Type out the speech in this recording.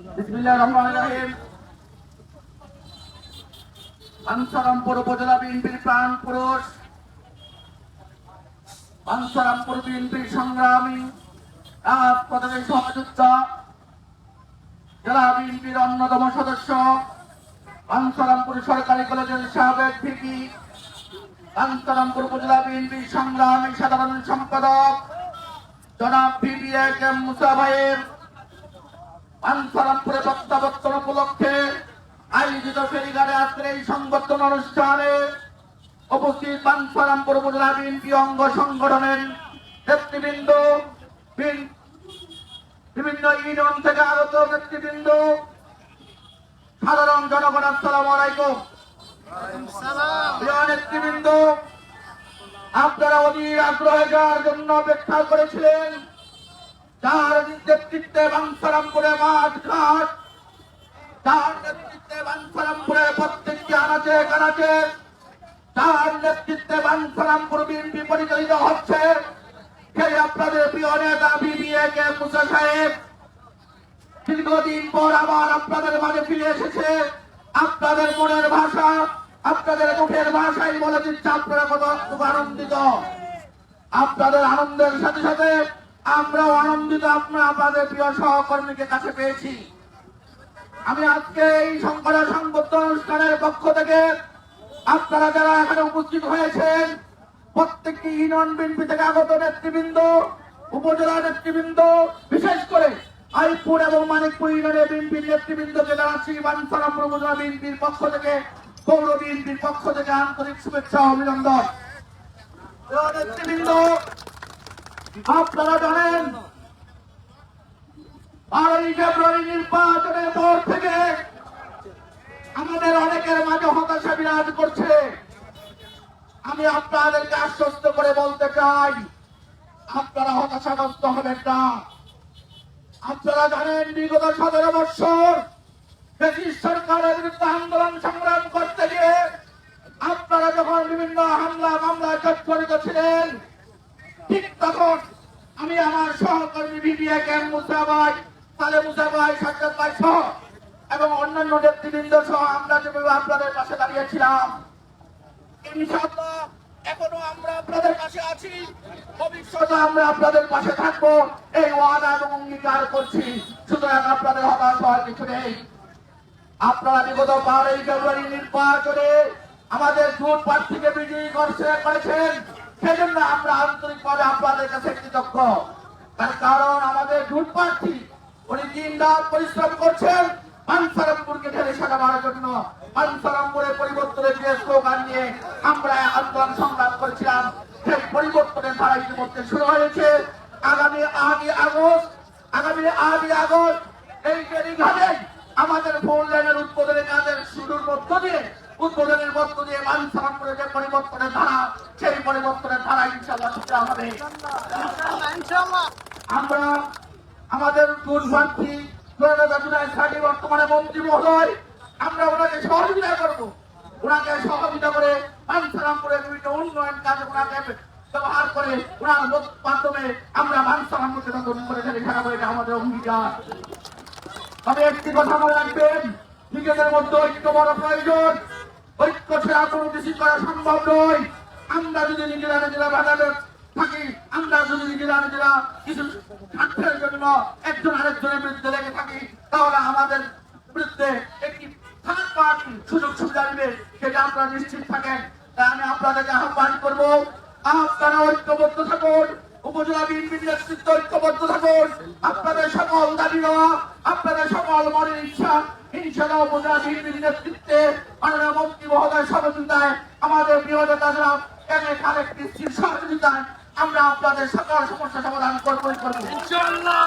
বিসমিল্লাহির রহমানির রহিম। বাঞ্ছারামপুর উপজেলা বিএনপির প্রাণ পুরুষ, বাঞ্ছারামপুর বিএনপির সংগ্রামী রাজপথের সহযোদ্ধা, জেলা বিএনপির অন্যতম সদস্য, বাঞ্ছারামপুর সরকারি কলেজের সাবেক ভিপি, বাঞ্ছারামপুর উপজেলা বিএনপির সংগ্রামী সাধারণ সম্পাদক জনাব ভিপি এম মুসা ভাইয়ের বাঞ্ছারামপুরে প্রত্যাবর্তন উপলক্ষে আয়োজিত ফেরিঘাটে আজকের এই সংবর্ধনা অনুষ্ঠানে উপস্থিত বাঞ্ছারামপুর উপজেলা বিএনপি অঙ্গ সংগঠনের নেতৃবৃন্দ, বিভিন্ন ইউনিয়ন থেকে আগত নেতৃবৃন্দ, সাধারণ জনগণ, আসসালামু আলাইকুম। প্রিয় নেতৃবৃন্দ, আপনারা অধীর আগ্রহে যার জন্য অপেক্ষা করেছিলেন, যার নেতৃত্বে বাঞ্ছারামপুরে মাঠ ঘাট, যার নেতৃত্বে বাঞ্ছারামপুরে প্রত্যেকটি আনাচে কানাচে, যার নেতৃত্বে বাঞ্ছারামপুর বিএনপি পরিচালিত হচ্ছে, সেই আপনাদের প্রিয় নেতা ভিপি এম মুসা সাহেব দীর্ঘদিন পর আবার আপনাদের মাঝে ফিরে এসেছে। আপনাদের মনের ভাষা, আপনাদের মুখের ভাষাই বলে দিচ্ছে আপনারা কত আনন্দিত। আপনাদের আনন্দের সাথে সাথে আমরাও আনন্দিত আপনাদের প্রিয় সহকর্মীকে কাছে পেয়েছি। আমি আজকে এই সংবর্ধনা অনুষ্ঠানের পক্ষ থেকে আপনারা যারা এখানে উপস্থিত হয়েছেন, প্রত্যেকটি ইউনিয়ন বিএনপি থেকে আগত নেতৃবৃন্দ, উপজেলা নেতৃবৃন্দ, বিশেষ করে আইপুর এবং মানিকপুর ইউনিয়নের বিএনপির নেতৃবৃন্দকে জানাচ্ছি বাঞ্ছারামপুর উপজেলা বিএনপির পক্ষ থেকে, পৌর বিএনপির পক্ষ থেকে আন্তরিক শুভেচ্ছা ও অভিনন্দন। নেতৃবৃন্দ, আপনারা জানেন 12ই ফেব্রুয়ারি নির্বাচনের পর থেকে আমাদের অনেকের মাঝে হতাশা বিরাজ করছে। আমি আপনাদেরকে আশ্বস্ত করে বলতে চাই, আপনারা হতাশাগ্রস্ত হবেন না। আপনারা জানেন বিগত 17 বছর ব্রিটিশ সরকারের বিরুদ্ধে আন্দোলন সংগ্রাম করতে গিয়ে আপনারা যখন বিভিন্ন হামলা মামলা জড়িত ছিলেন, ঠিক তখন আমি আমার সহকর্মী ভিপি এম মুসা ভাই, সালে মুসা ভাই, সাজ্জাদ ভাই সহ এবং অন্যান্য নেতৃবৃন্দ সহ আমরা যেভাবে আপনাদের পাশে দাঁড়িয়েছিলাম, ইনশাআল্লাহ এখনো আমরা আপনাদের পাশে আছি, ভবিষ্যতে আমরা আপনাদের পাশে থাকবো, এই ওয়াদা এবং অঙ্গীকার করছি। সুতরাং আপনাদের হতাশ হওয়ার কিছু নেই। আপনারা বিগত 12ই ফেব্রুয়ারি নির্বাচনে আমাদের জোট প্রার্থীকে বিজয়ী করেছেন, সেজন্য আমরা আন্তরিকভাবে আপনাদের কাছে কৃতজ্ঞ। তার কারণ আমাদের জোট প্রার্থী উনি দিন রাত পরিশ্রম করছেন বাঞ্ছারামপুরকে ঢেলে সাজাবার জন্য। বাঞ্ছারামপুরের পরিবর্তনের যে স্লোগান নিয়ে আমরা আন্দোলন সংগ্রাম করেছিলাম, সেই পরিবর্তনের ধারা ইতিমধ্যে শুরু হয়েছে। আগামী 8ই আগস্ট এই ফেরিঘাটে আমাদের 4 লেনের উদ্বোধনের কাজের শুরুর মধ্য দিয়ে বাঞ্ছারামপুরে যে পরিবর্তনের ধারা, সেই পরিবর্তনের ধারা ইনশাআল্লাহ শুরু হবে। আমরা আমাদের দুর্ভাগ্যী বর্তমানে মন্ত্রী মহোদয়, আমরা ওনাকে সহযোগিতা করবো। ওনাকে সহযোগিতা করে বাঞ্ছারামপুরের বিভিন্ন উন্নয়ন কাজে ওনাকে ব্যবহার করে ওনার মাধ্যমে আমরা বাঞ্ছারামপুরকে নতুন করে ফেলে খারাপ হয়ে আমাদের অঙ্গীকার। তবে একটি কথা মনে রাখবেন, নিজেদের মধ্যে ঐক্য বড় প্রয়োজন। ঐক্য ছাড়া কোনো কিছু করা সম্ভব নয়। আমরা যদি নিজেরা বাধা থাকি, আমরা যদি নিজেরা কিছু স্বার্থের জন্য একজন আরেকজনের বিরুদ্ধে লেগে থাকি, তাহলে আমাদের বিরুদ্ধে একটি থার্ড পার্টি সুযোগ সুবিধা দিবে, সেটা আপনারা নিশ্চিত থাকেন। তাই আমি আপনাদেরকে আহ্বান করবো, আপনারা ঐক্যবদ্ধ থাকুন, উপজেলা বিএনপির নেতৃত্ব ঐক্যবদ্ধ থাকুন। আপনাদের সকল দাবি দেওয়া, আপনাদের সকল মনের ইচ্ছা ইনশাআল্লাহ উপজেলা বিএনপির নেতৃত্বে মাননীয় মন্ত্রী মহোদয় সহযোগিতায়, আমাদের প্রিয় নেতারা খালেক কৃষ্টির সহযোগিতায় আমরা আপনাদের সকল সমস্যা সমাধান করবো ইনশাআল্লাহ।